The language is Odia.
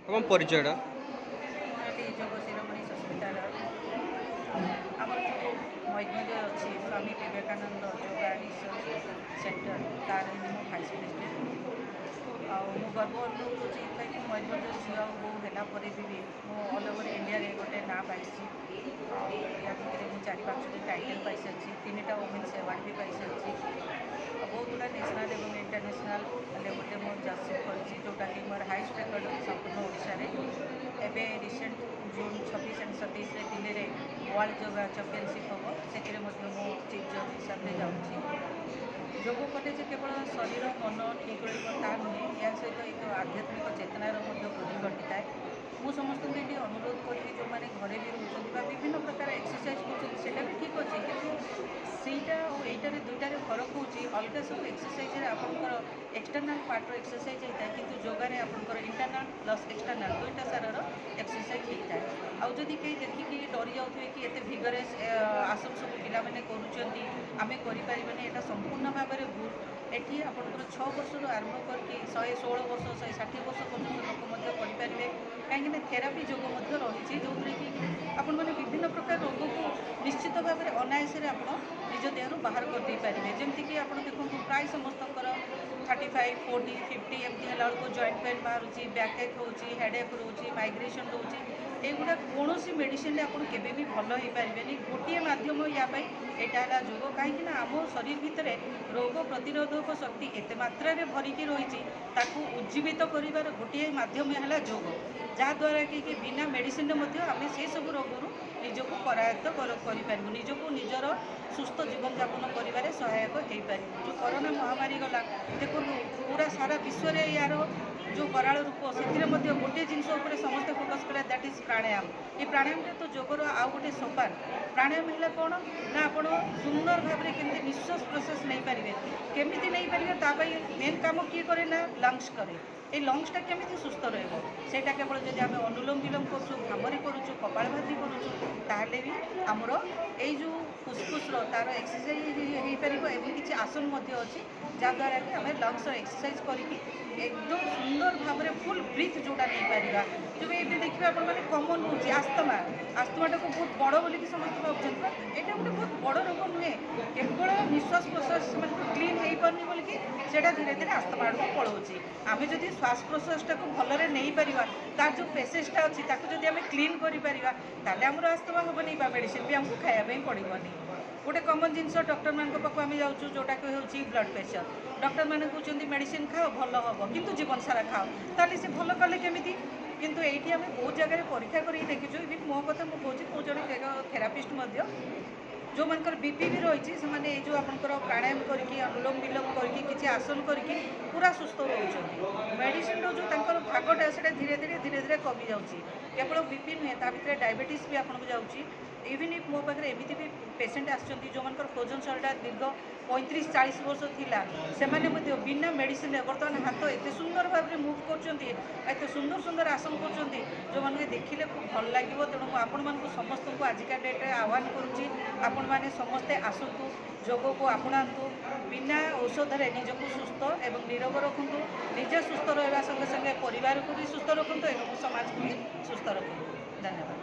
ଆମ ପରିଚୟଟା ଯୋଗ ଶିରୋମଣି ସସ୍ମିତାର ଆମର ଯେଉଁ ମୟୂରଭଞ୍ଜ ଅଛି ସ୍ୱାମୀ ବିବେକାନନ୍ଦ ଯୋଗ ରିସର୍ଚ୍ଚ ସେଣ୍ଟର ତାର ହିଁ ମୁଁ ଭାଇସ୍ ପ୍ରେସିଡେଣ୍ଟ। ଆଉ ମୁଁ ଗର୍ବ ଅନୁଭବ କରୁଛି ଏଥିପାଇଁ ମୁଁ ମୟୂରଭଞ୍ଜ ଝିଅ ଆଉ ବୋହୂ ହେଲା ପରେ ବି ମୁଁ ଅଲ୍ ଓଭର୍ ଇଣ୍ଡିଆରେ ଗୋଟେ ନାଁ ପାଇଛି। ଆଉ ୟା ଭିତରେ ମୁଁ 4-5ଟି ଟାଇଟଲ୍ ପାଇସାରିଛି, 3ଟା ଓମେନ୍ସ ଆୱାର୍ଡ଼ ବି ପାଇସାରିଛି। ଆଉ ବହୁତ ଗୁଡ଼ା ନ୍ୟାସନାଲ୍ ଏବଂ ଇଣ୍ଟରନ୍ୟାସନାଲ୍ ଲେଭେଲରେ ମୁଁ ଜର୍ସି କରିଛି, ଯେଉଁଟାକି ମୋର ହାଇଏଷ୍ଟ ରେକର୍ଡ଼ ସମ୍ପୂର୍ଣ୍ଣ ଓଡ଼ିଶାରେ। ଏବେ ରିସେଣ୍ଟ ଜୁନ୍ 26 and 27ରେ ଦିଲ୍ଲୀରେ ୱାର୍ଲଡ଼ ଯୋଗ ଚାମ୍ପିଅନସିପ୍ ହେବ, ସେଥିରେ ମଧ୍ୟ ମୁଁ ଚିଫ୍ ଜଜ୍ ହିସାବରେ ଯାଉଛି। ଯୋଗ କଲେ ଯେ କେବଳ ଶରୀର ମନ ଠିକ୍ ରହିବ ତାହା ନୁହେଁ, ଏହା ସହିତ ଏକ ଆଧ୍ୟାତ୍ମିକ ଚେତନାର ମଧ୍ୟ ବୃଦ୍ଧି ଘଟିଥାଏ। ମୁଁ ସମସ୍ତଙ୍କୁ ଏଠି ଅନୁରୋଧ କରିବି ଯେଉଁମାନେ ଘରେ ବି ରହୁଛନ୍ତି ବା ବିଭିନ୍ନ ପ୍ରକାର ଏକ୍ସରସାଇଜ୍ କରୁଛନ୍ତି ସେଇଟା ବି ଠିକ୍ ଅଛି, କିନ୍ତୁ ସେଇଟା ଆଉ ଏଇଟାରେ ଦୁଇଟାରେ ଫରକ ହେଉଛି ଅଲଗା ସବୁ ଏକ୍ସରସାଇଜ୍ରେ ଆପଣଙ୍କର ଏକ୍ସଟର୍ନାଲ୍ ପାର୍ଟର ଏକ୍ସରସାଇଜ୍ ହେଇଥାଏ, କିନ୍ତୁ ଯୋଗାରେ ଆପଣଙ୍କର ଇଣ୍ଟରନାଲ୍ ପ୍ଲସ୍ ଏକ୍ସଟର୍ନାଲ୍ ଦୁଇଟା ସାରର ଏକ୍ସରସାଇଜ୍ ହେଇଥାଏ। ଆଉ ଯଦି କେହି ଦେଖିକି ଡରି ଯାଉଥିବେ କି ଏତେ ଭିଗରେସ୍ ଆସନ ସବୁ ପିଲାମାନେ କରୁଛନ୍ତି ଆମେ କରିପାରିବାନି, ଏଇଟା ସମ୍ପୂର୍ଣ୍ଣ ଭାବରେ ଭୁଲ। ଏଠି ଆପଣଙ୍କର 6 ବର୍ଷରୁ ଆରମ୍ଭ କରିକି 116 ବର୍ଷ 160 ବର୍ଷ ପର୍ଯ୍ୟନ୍ତ ଲୋକ ମଧ୍ୟ କରିପାରିବେ, କାହିଁକିନା ଥେରାପି ଯୋଗ ମଧ୍ୟ ରହିଛି, ଯେଉଁଥିରେ କି ଆପଣମାନେ ବିଭିନ୍ନ ପ୍ରକାର ରୋଗକୁ ନିଶ୍ଚିତ ଭାବରେ ଅନାୟାସରେ ଆପଣ ନିଜ ଦେହରୁ ବାହାର କରିଦେଇପାରିବେ। ଯେମିତିକି ଆପଣ ଦେଖନ୍ତୁ ପ୍ରାୟ ସମସ୍ତଙ୍କର 35, 40, 50 ଏମିତି ହେଲା ବେଳକୁ ଜଏଣ୍ଟ ପେନ୍ ବାହାରୁଛି, ବ୍ୟାକ୍ ଏକ୍ ହେଉଛି, ହେଡ଼୍ ଏକ୍ ରହୁଛି, ମାଇଗ୍ରେସନ୍ ରହୁଛି। ଏଗୁଡ଼ା କୌଣସି ମେଡ଼ିସିନରେ ଆପଣ କେବେ ବି ଭଲ ହେଇପାରିବେନି। ଗୋଟିଏ ମାଧ୍ୟମ ୟା ପାଇଁ ଏଇଟା ହେଲା ଯୋଗ, କାହିଁକିନା ଆମ ଶରୀର ଭିତରେ ରୋଗ ପ୍ରତିରୋଧକ ଶକ୍ତି ଏତେ ମାତ୍ରାରେ ଭରିକି ରହିଛି, ତାକୁ ଉଜ୍ଜୀବିତ କରିବାର ଗୋଟିଏ ମାଧ୍ୟମ ହେଲା ଯୋଗ, ଯାହାଦ୍ୱାରା କି ବିନା ମେଡ଼ିସିନରେ ମଧ୍ୟ ଆମେ ସେସବୁ ରୋଗରୁ ନିଜକୁ କରାୟତ୍ତ କରିପାରିବୁ, ନିଜକୁ ନିଜର ସୁସ୍ଥ ଜୀବନଯାପନ କରିବାରେ ସହାୟକ ହେଇପାରିବୁ। ଯେଉଁ କରୋନା ମହାମାରୀ ଗଲା ଦେଖନ୍ତୁ, ପୁରା ସାରା ବିଶ୍ୱରେ ୟାର ଯେଉଁ କରାଳ ରୂପ, ସେଥିରେ ମଧ୍ୟ ଗୋଟିଏ ଜିନିଷ ଉପରେ ସମସ୍ତେ ଫୋକସ୍ କଲେ, ଦ୍ୟାଟ୍ ଇଜ୍ ପ୍ରାଣାୟାମ। ଏ ପ୍ରାଣାୟାମଟା ତ ଯୋଗର ଆଉ ଗୋଟେ ସୋପାନ। ପ୍ରାଣାୟାମ ହେଲା କ'ଣ ନା, ଆପଣ ସୁନ୍ଦର ଭାବରେ କେମିତି ନିଶ୍ୱାସ ପ୍ରଶ୍ୱାସ ନେଇପାରିବେ, କେମିତି ନେଇପାରିବେ ତା ପାଇଁ ମେନ୍ କାମ କିଏ କରେ ନା ଲଙ୍ଗସ୍ କରେ। এই ଲଙ୍ଗସଟା କେମିତି ସୁସ୍ଥ ରହିବ, ସେଇଟା କେବଳ ଯଦି ଆମେ ଅନୁଲୋମ ବିଲୋମ କରୁଛୁ, ଭ୍ରାମରୀ କରୁଛୁ, କପାଳଭାତି କରୁଛୁ, ତାହେଲେ ବି ଆମର ଏଇ ଯେଉଁ ଫୁସଫୁସର ତାର ଏକ୍ସରସାଇଜ ହେଇପାରିବ। ଏବଂ କିଛି ଆସନ ମଧ୍ୟ ଅଛି ଯାହାଦ୍ୱାରା କି ଆମେ ଲଙ୍ଗସର ଏକ୍ସରସାଇଜ କରିକି একদম সুন্দর ভাবে ফুল ব্রিথ যেটা নেইপারা। যেমন ଏବେ ଦେଖିବେ ଆପଣମାନେ କମନ୍ ହେଉଛି ଆସ୍ତମା। ଆସ୍ତମାଟାକୁ ବହୁତ ବଡ଼ ବୋଲିକି ସମସ୍ତେ ଭାବୁଛନ୍ତି, ବଟ୍ ଏଇଟା ଗୋଟେ ବହୁତ ବଡ଼ ରୋଗ ନୁହେଁ, କେବଳ ନିଶ୍ୱାସ ପ୍ରଶ୍ୱାସ ସେମାନଙ୍କୁ କ୍ଲିନ୍ ହେଇପାରୁନି ବୋଲିକି ସେଇଟା ଧୀରେ ଧୀରେ ଆସ୍ତମା ଆଡ଼କୁ ପଳାଉଛି। ଆମେ ଯଦି ଶ୍ୱାସ ପ୍ରଶ୍ୱାସଟାକୁ ଭଲରେ ନେଇପାରିବା, ତାର ଯେଉଁ ପେସେଜଟା ଅଛି ତାକୁ ଯଦି ଆମେ କ୍ଲିନ୍ କରିପାରିବା, ତାହେଲେ ଆମର ଆସ୍ତମା ହେବନି ବା ମେଡ଼ିସିନ୍ ବି ଆମକୁ ଖାଇବା ପାଇଁ ପଡ଼ିବନି। ଗୋଟେ କମନ୍ ଜିନିଷ, ଡକ୍ଟରମାନଙ୍କ ପାଖକୁ ଆମେ ଯାଉଛୁ ଯେଉଁଟାକି ହେଉଛି ବ୍ଲଡ଼ ପ୍ରେସର। ଡକ୍ଟରମାନେ କହୁଛନ୍ତି ମେଡ଼ିସିନ୍ ଖାଅ ଭଲ ହେବ, କିନ୍ତୁ ଜୀବନ ସାରା ଖାଅ, ତାହେଲେ ସେ ଭଲ କଲେ କେମିତି? କିନ୍ତୁ ଏଇଠି ଆମେ ବହୁତ ଜାଗାରେ ପରୀକ୍ଷା କରିକି ଦେଖିଛୁ। ଇଭିନ୍ ମୋ କଥା ମୁଁ କହୁଛି, ମୁଁ ଜଣେ ଥେରାପିଷ୍ଟ ମଧ୍ୟ, ଯେଉଁମାନଙ୍କର ବିପି ବି ରହିଛି ସେମାନେ ଏଇ ଯେଉଁ ଆପଣଙ୍କର ପ୍ରାଣାୟାମ କରିକି ଅନୁଲୋମ ବିଲୋମ କରିକି କିଛି ଆସନ କରିକି ପୁରା ସୁସ୍ଥ ରହୁଛନ୍ତି। ମେଡ଼ିସିନର ଯେଉଁ ତାଙ୍କର ଭାଗଟା ସେଇଟା ଧୀରେ ଧୀରେ କମିଯାଉଛି। କେବଳ ବିପି ନୁହେଁ, ତା ଭିତରେ ଡାଇବେଟିସ୍ ବି ଆପଣଙ୍କୁ ଯାଉଛି। ଇଭିନ୍ ମୋ ପାଖରେ ଏମିତି ବି ପେସେଣ୍ଟ ଆସିଛନ୍ତି ଯେଉଁମାନଙ୍କର ଓଜନ ଶରୀରଟା ଦୀର୍ଘ 35-40 ବର୍ଷ ଥିଲା, ସେମାନେ ମଧ୍ୟ ବିନା ମେଡ଼ିସିନରେ ବର୍ତ୍ତମାନ ହାତ ଏତେ ସୁନ୍ଦର ଭାବରେ ମୁଭ୍ କରୁଛନ୍ତି, ଏତେ ସୁନ୍ଦର ସୁନ୍ଦର ଆସନ କରୁଛନ୍ତି, ଯେଉଁମାନଙ୍କୁ ଦେଖିଲେ ଖୁବ୍ ଭଲ ଲାଗିବ। ତେଣୁ ମୁଁ ଆପଣମାନଙ୍କୁ ସମସ୍ତଙ୍କୁ ଆଜିକା ଡେଟ୍ରେ ଆହ୍ୱାନ କରୁଛି, ଆପଣମାନେ ସମସ୍ତେ ଆସନ୍ତୁ, ଯୋଗକୁ ଆପଣାନ୍ତୁ, ବିନା ଔଷଧରେ ନିଜକୁ ସୁସ୍ଥ ଏବଂ ନିରୋଗ ରଖନ୍ତୁ। ନିଜେ ସୁସ୍ଥ ରହିବା ସଙ୍ଗେ ସଙ୍ଗେ ପରିବାରକୁ ବି ସୁସ୍ଥ ରଖନ୍ତୁ ଏବଂ ସମାଜକୁ ବି ସୁସ୍ଥ ରଖନ୍ତୁ। ଧନ୍ୟବାଦ।